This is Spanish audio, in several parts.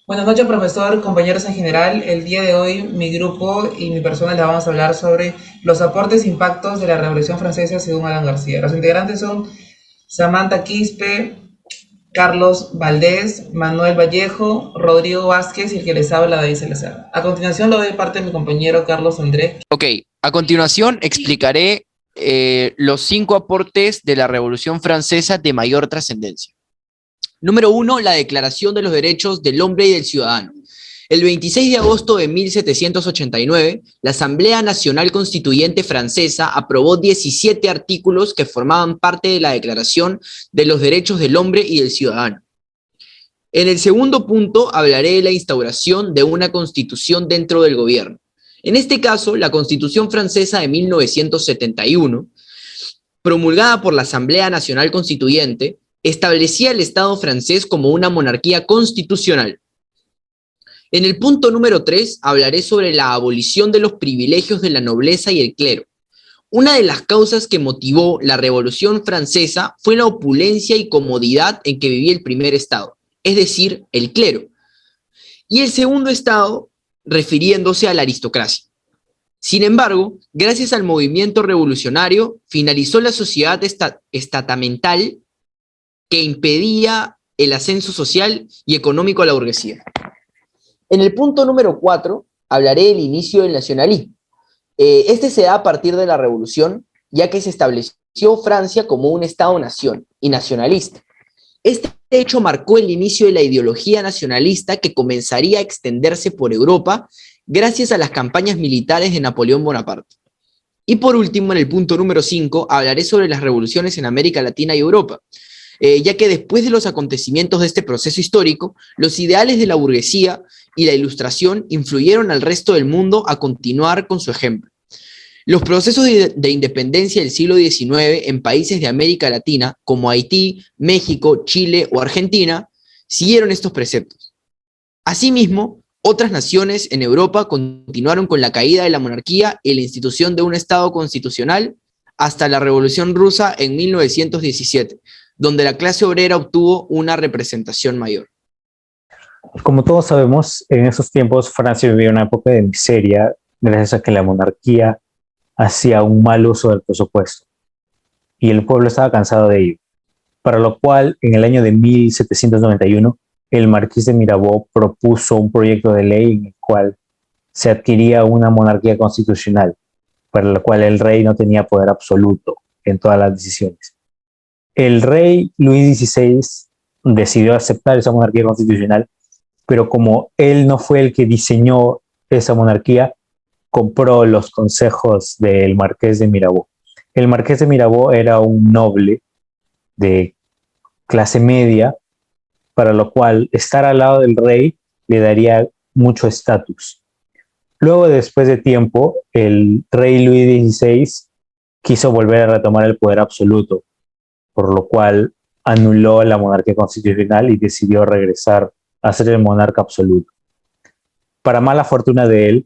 Buenas noches, profesor, compañeros en general. El día de hoy mi grupo y mi persona les vamos a hablar sobre los aportes e impactos de la Revolución Francesa según Alan García. Los integrantes son Samantha Quispe, Carlos Valdés, Manuel Vallejo, Rodrigo Vázquez y el que les habla, David Salazar. A continuación lo doy parte de mi compañero Carlos Andrés. Ok, a continuación explicaré los 5 aportes de la Revolución Francesa de mayor trascendencia. Número 1, la Declaración de los Derechos del Hombre y del Ciudadano. El 26 de agosto de 1789, la Asamblea Nacional Constituyente Francesa aprobó 17 artículos que formaban parte de la Declaración de los Derechos del Hombre y del Ciudadano. En el segundo punto hablaré de la instauración de una constitución dentro del gobierno. En este caso, la Constitución Francesa de 1971, promulgada por la Asamblea Nacional Constituyente, establecía el Estado francés como una monarquía constitucional. En el punto número 3 hablaré sobre la abolición de los privilegios de la nobleza y el clero. Una de las causas que motivó la Revolución Francesa fue la opulencia y comodidad en que vivía el primer Estado, es decir, el clero, y el segundo Estado refiriéndose a la aristocracia. Sin embargo, gracias al movimiento revolucionario, finalizó la sociedad estamental que impedía el ascenso social y económico a la burguesía. En el punto número 4 hablaré del inicio del nacionalismo. Este se da a partir de la Revolución, ya que se estableció Francia como un Estado-nación y nacionalista. Este hecho marcó el inicio de la ideología nacionalista que comenzaría a extenderse por Europa gracias a las campañas militares de Napoleón Bonaparte. Y por último, en el punto número 5, hablaré sobre las revoluciones en América Latina y Europa, ya que después de los acontecimientos de este proceso histórico, los ideales de la burguesía y la Ilustración influyeron al resto del mundo a continuar con su ejemplo. Los procesos de independencia del siglo XIX en países de América Latina, como Haití, México, Chile o Argentina, siguieron estos preceptos. Asimismo, otras naciones en Europa continuaron con la caída de la monarquía y la institución de un Estado constitucional hasta la Revolución Rusa en 1917, donde la clase obrera obtuvo una representación mayor. Como todos sabemos, en esos tiempos Francia vivía una época de miseria gracias a que la monarquía hacía un mal uso del presupuesto y el pueblo estaba cansado de ello, para lo cual en el año de 1791 el marqués de Mirabeau propuso un proyecto de ley en el cual se adquiría una monarquía constitucional, para la cual el rey no tenía poder absoluto en todas las decisiones. El rey Luis XVI decidió aceptar esa monarquía constitucional, pero como él no fue el que diseñó esa monarquía, compró los consejos del marqués de Mirabeau. El marqués de Mirabeau era un noble de clase media, para lo cual estar al lado del rey le daría mucho estatus. Luego, después de tiempo, el rey Luis XVI quiso volver a retomar el poder absoluto, por lo cual anuló la monarquía constitucional y decidió regresar a ser el monarca absoluto. Para mala fortuna de él,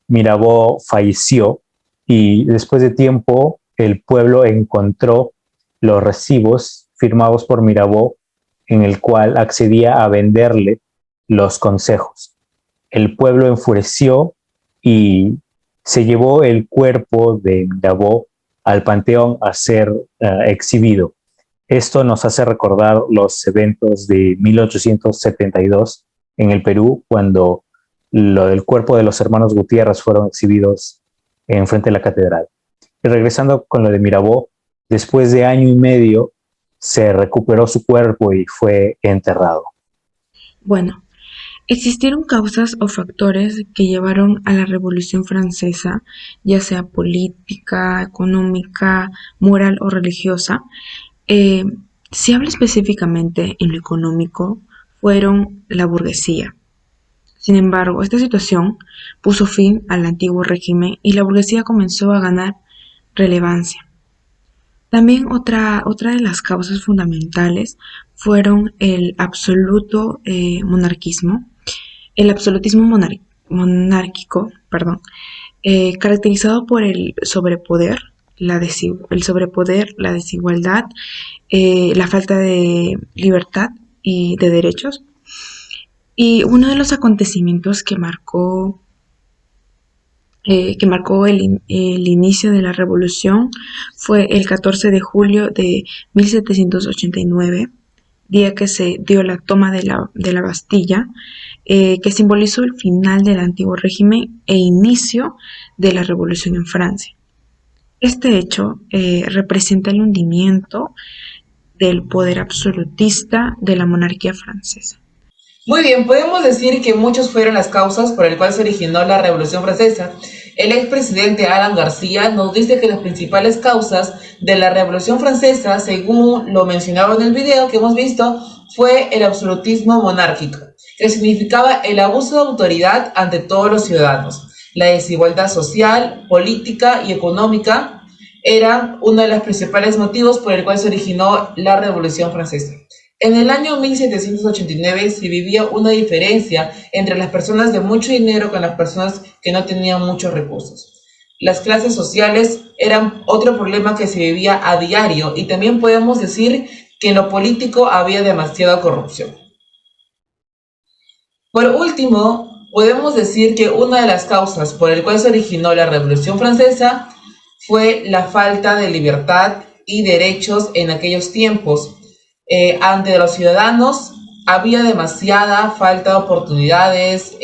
Mirabeau falleció y después de tiempo el pueblo encontró los recibos firmados por Mirabeau en el cual accedía a venderle los consejos. El pueblo enfureció y se llevó el cuerpo de Mirabeau al panteón a ser exhibido. Esto nos hace recordar los eventos de 1872 en el Perú, cuando lo del cuerpo de los hermanos Gutiérrez fueron exhibidos en frente de la catedral. Y regresando con lo de Mirabeau, después de año y medio se recuperó su cuerpo y fue enterrado. Bueno, existieron causas o factores que llevaron a la Revolución Francesa, ya sea política, económica, moral o religiosa. Si hablo específicamente en lo económico, fueron la burguesía. Sin embargo, esta situación puso fin al antiguo régimen y la burguesía comenzó a ganar relevancia. También otra de las causas fundamentales fueron el absoluto monarquismo, el absolutismo monárquico, caracterizado por el sobrepoder, la desigualdad, la falta de libertad y de derechos. Y uno de los acontecimientos que marcó el inicio de la revolución fue el 14 de julio de 1789, día que se dio la toma de la Bastilla, que simbolizó el final del antiguo régimen e inicio de la revolución en Francia. Este hecho representa el hundimiento del poder absolutista de la monarquía francesa. Muy bien, podemos decir que muchas fueron las causas por las cuales se originó la Revolución Francesa. El expresidente Alan García nos dice que las principales causas de la Revolución Francesa, según lo mencionaba en el video que hemos visto, fue el absolutismo monárquico, que significaba el abuso de autoridad ante todos los ciudadanos. La desigualdad social, política y económica eran uno de los principales motivos por el cual se originó la Revolución Francesa. En el año 1789 se vivía una diferencia entre las personas de mucho dinero con las personas que no tenían muchos recursos. Las clases sociales eran otro problema que se vivía a diario y también podemos decir que en lo político había demasiada corrupción. Por último, podemos decir que una de las causas por el cual se originó la Revolución Francesa fue la falta de libertad y derechos en aquellos tiempos. Ante los ciudadanos había demasiada falta de oportunidades,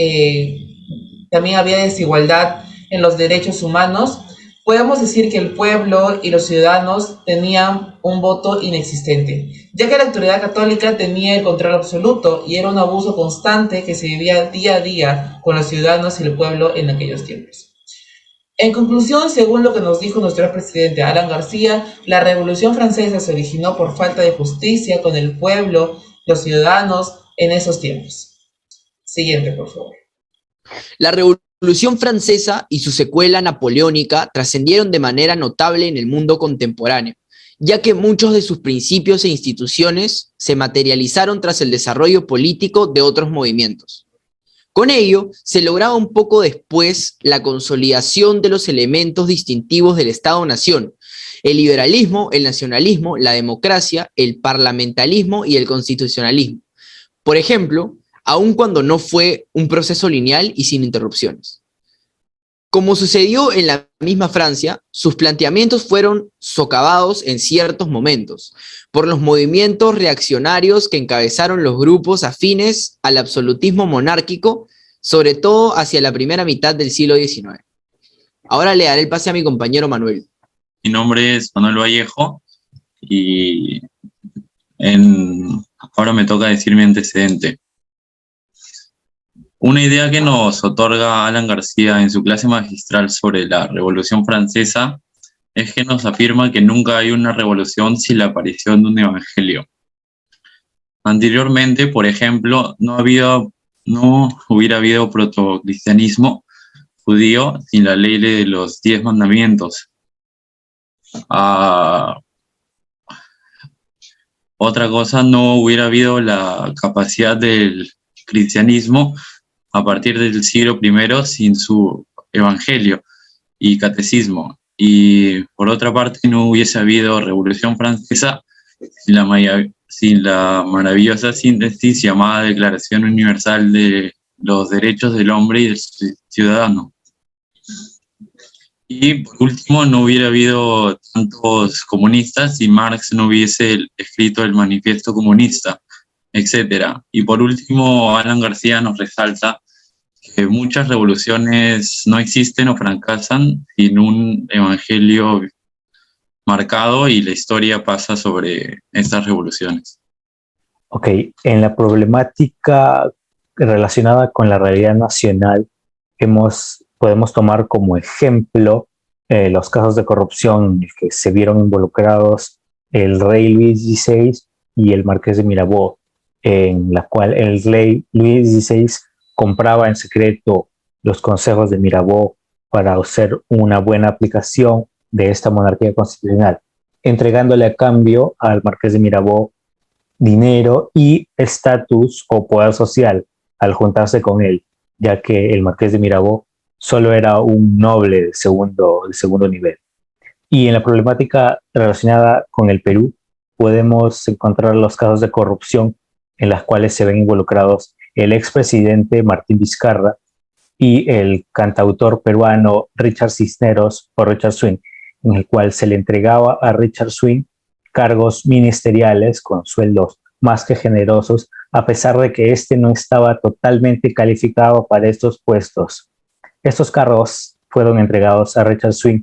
también había desigualdad en los derechos humanos. Podemos decir que el pueblo y los ciudadanos tenían un voto inexistente, ya que la autoridad católica tenía el control absoluto y era un abuso constante que se vivía día a día con los ciudadanos y el pueblo en aquellos tiempos. En conclusión, según lo que nos dijo nuestro presidente Alan García, la Revolución Francesa se originó por falta de justicia con el pueblo, los ciudadanos, en esos tiempos. Siguiente, por favor. La Revolución Francesa y su secuela napoleónica trascendieron de manera notable en el mundo contemporáneo, ya que muchos de sus principios e instituciones se materializaron tras el desarrollo político de otros movimientos. Con ello, se lograba un poco después la consolidación de los elementos distintivos del Estado-Nación: el liberalismo, el nacionalismo, la democracia, el parlamentarismo y el constitucionalismo. Por ejemplo, aun cuando no fue un proceso lineal y sin interrupciones. Como sucedió en la misma Francia, sus planteamientos fueron socavados en ciertos momentos por los movimientos reaccionarios que encabezaron los grupos afines al absolutismo monárquico, sobre todo hacia la primera mitad del siglo XIX. Ahora le daré el pase a mi compañero Manuel. Mi nombre es Manuel Vallejo y ahora me toca decir mi antecedente. Una idea que nos otorga Alan García en su clase magistral sobre la Revolución Francesa es que nos afirma que nunca hay una revolución sin la aparición de un evangelio. Anteriormente, por ejemplo, no hubiera habido protocristianismo judío sin la ley de los 10 mandamientos. Otra cosa, no hubiera habido la capacidad del cristianismo a partir del siglo I sin su evangelio y catecismo. Y por otra parte, no hubiese habido Revolución Francesa sin la maravillosa síntesis llamada Declaración Universal de los Derechos del Hombre y del Ciudadano. Y por último, no hubiera habido tantos comunistas si Marx no hubiese escrito el Manifiesto Comunista, etc. Y por último, Alan García nos resalta que muchas revoluciones no existen o fracasan sin un evangelio marcado, y la historia pasa sobre estas revoluciones. Ok, en la problemática relacionada con la realidad nacional, podemos tomar como ejemplo los casos de corrupción en que se vieron involucrados el rey Luis XVI y el marqués de Mirabeau, en la cual el rey Luis XVI compraba en secreto los consejos de Mirabeau para hacer una buena aplicación de esta monarquía constitucional, entregándole a cambio al marqués de Mirabeau dinero y estatus o poder social al juntarse con él, ya que el marqués de Mirabeau solo era un noble de segundo nivel. Y en la problemática relacionada con el Perú, podemos encontrar los casos de corrupción en las cuales se ven involucrados el expresidente Martín Vizcarra y el cantautor peruano Richard Cisneros o Richard Swing, en el cual se le entregaba a Richard Swing cargos ministeriales con sueldos más que generosos, a pesar de que éste no estaba totalmente calificado para estos puestos. Estos cargos fueron entregados a Richard Swing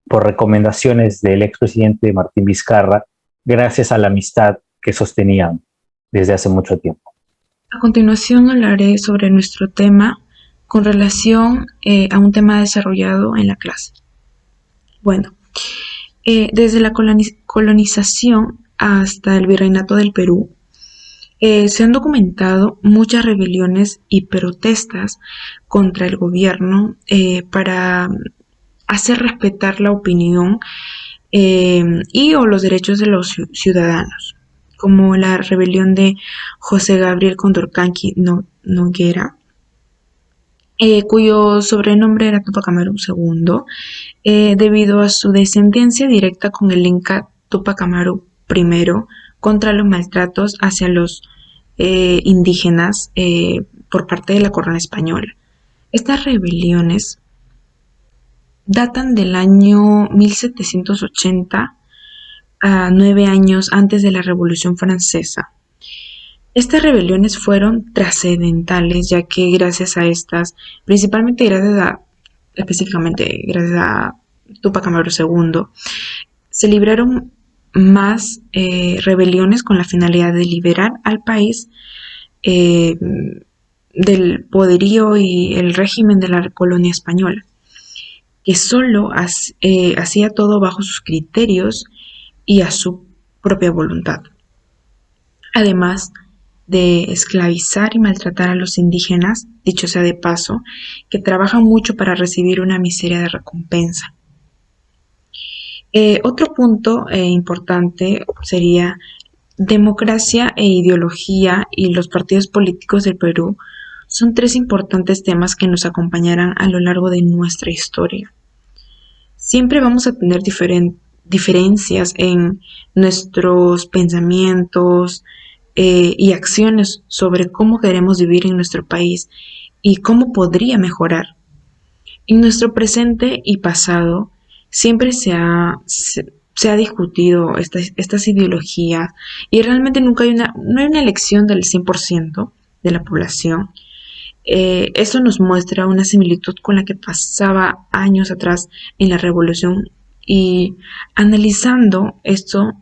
por recomendaciones del expresidente Martín Vizcarra, gracias a la amistad que sostenían desde hace mucho tiempo. A continuación hablaré sobre nuestro tema con relación a un tema desarrollado en la clase. Bueno, desde la colonización hasta el virreinato del Perú, se han documentado muchas rebeliones y protestas contra el gobierno para hacer respetar la opinión y o los derechos de los ciudadanos, como la rebelión de José Gabriel Condorcanqui Noguera, cuyo sobrenombre era Tupac Amaru II, debido a su descendencia directa con el Inca Tupac Amaru I contra los maltratos hacia los indígenas por parte de la corona española. Estas rebeliones datan del año 1780, a 9 años antes de la Revolución Francesa. Estas rebeliones fueron trascendentales, ya que gracias a estas, específicamente gracias a Tupac Amaru II, se libraron más rebeliones con la finalidad de liberar al país del poderío y el régimen de la colonia española, que solo hacía todo bajo sus criterios y a su propia voluntad. Además de esclavizar y maltratar a los indígenas, dicho sea de paso, que trabajan mucho para recibir una miseria de recompensa. Otro punto importante sería democracia e ideología y los partidos políticos del Perú. Son 3 importantes temas que nos acompañarán a lo largo de nuestra historia. Siempre vamos a tener diferencias en nuestros pensamientos y acciones sobre cómo queremos vivir en nuestro país y cómo podría mejorar. En nuestro presente y pasado siempre se ha discutido estas ideologías y realmente no hay una elección del 100% de la población. Eso nos muestra una similitud con la que pasaba años atrás en la revolución, y analizando esto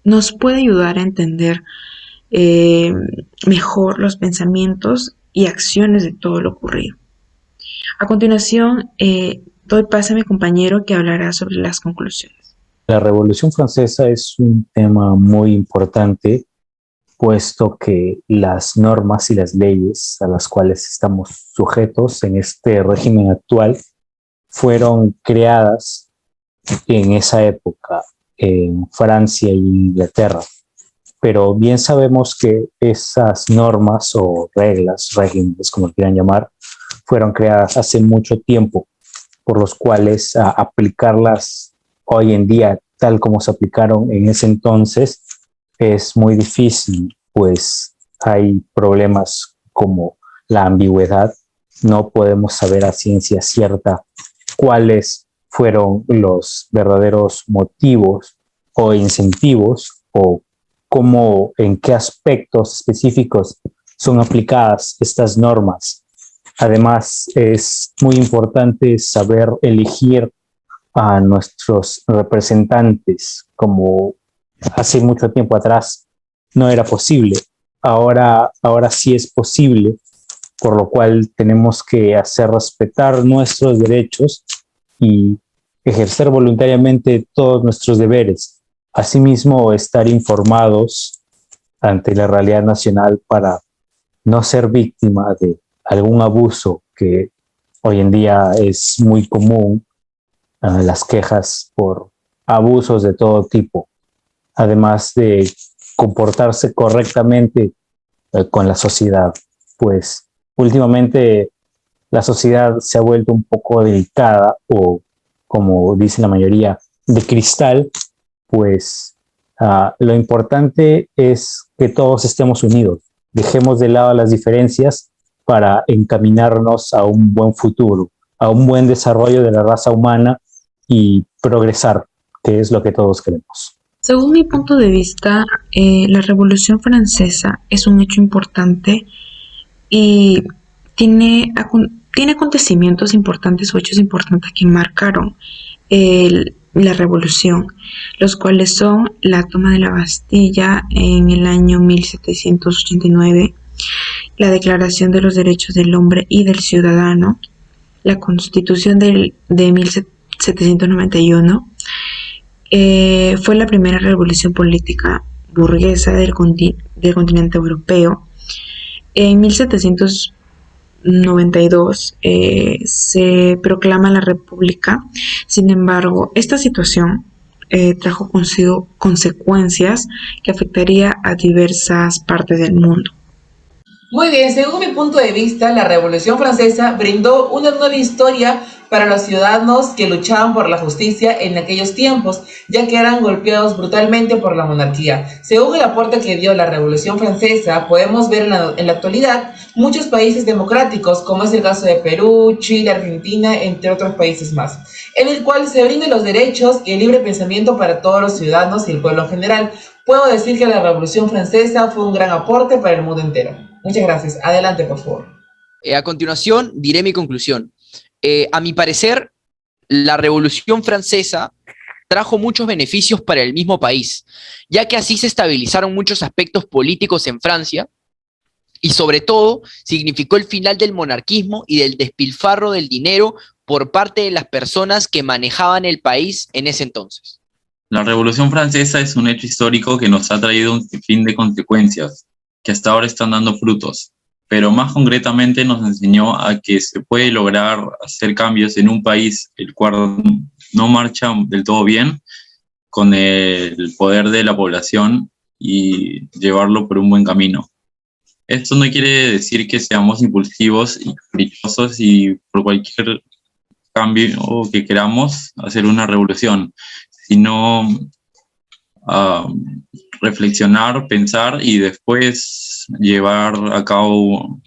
nos puede ayudar a entender mejor los pensamientos y acciones de todo lo ocurrido. A continuación, doy paso a mi compañero que hablará sobre las conclusiones. La Revolución Francesa es un tema muy importante, puesto que las normas y las leyes a las cuales estamos sujetos en este régimen actual fueron creadas en esa época en Francia e Inglaterra. Pero bien sabemos que esas normas o reglas, regímenes, como quieran llamar, fueron creadas hace mucho tiempo, por los cuales aplicarlas hoy en día, tal como se aplicaron en ese entonces, es muy difícil, pues hay problemas como la ambigüedad. No podemos saber a ciencia cierta cuáles fueron los verdaderos motivos o incentivos o cómo, en qué aspectos específicos son aplicadas estas normas. Además, es muy importante saber elegir a nuestros representantes, como hace mucho tiempo atrás no era posible. Ahora sí es posible, por lo cual tenemos que hacer respetar nuestros derechos y ejercer voluntariamente todos nuestros deberes. Asimismo, estar informados ante la realidad nacional para no ser víctima de algún abuso que hoy en día es muy común, las quejas por abusos de todo tipo, además de comportarse correctamente con la sociedad, pues últimamente la sociedad se ha vuelto un poco delicada o, como dice la mayoría, de cristal, pues lo importante es que todos estemos unidos, dejemos de lado las diferencias para encaminarnos a un buen futuro, a un buen desarrollo de la raza humana y progresar, que es lo que todos queremos. Según mi punto de vista, la Revolución Francesa es un hecho importante y tiene acontecimientos importantes o hechos importantes que marcaron la revolución, los cuales son la toma de la Bastilla en el año 1789, la Declaración de los Derechos del Hombre y del Ciudadano, la Constitución de 1791. Fue la primera revolución política burguesa del continente europeo. En 1792 se proclama la República. Sin embargo, esta situación trajo consigo consecuencias que afectaría a diversas partes del mundo. Muy bien, según mi punto de vista, la Revolución Francesa brindó una nueva historia para los ciudadanos que luchaban por la justicia en aquellos tiempos, ya que eran golpeados brutalmente por la monarquía. Según el aporte que dio la Revolución Francesa, podemos ver en la actualidad muchos países democráticos, como es el caso de Perú, Chile, Argentina, entre otros países más, en el cual se brindan los derechos y el libre pensamiento para todos los ciudadanos y el pueblo en general. Puedo decir que la Revolución Francesa fue un gran aporte para el mundo entero. Muchas gracias. Adelante, por favor. A continuación, diré mi conclusión. A mi parecer, la Revolución Francesa trajo muchos beneficios para el mismo país, ya que así se estabilizaron muchos aspectos políticos en Francia y sobre todo significó el final del monarquismo y del despilfarro del dinero por parte de las personas que manejaban el país en ese entonces. La Revolución Francesa es un hecho histórico que nos ha traído un sinfín de consecuencias que hasta ahora están dando frutos, pero más concretamente nos enseñó a que se puede lograr hacer cambios en un país el cual no marcha del todo bien con el poder de la población y llevarlo por un buen camino. Esto no quiere decir que seamos impulsivos y caprichosos y por cualquier cambio que queramos hacer una revolución, sino reflexionar, pensar y después llevar a cabo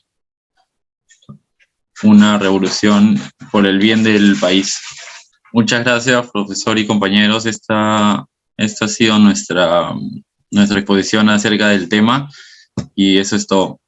una revolución por el bien del país. Muchas gracias, profesor y compañeros. Esta ha sido nuestra exposición acerca del tema y eso es todo.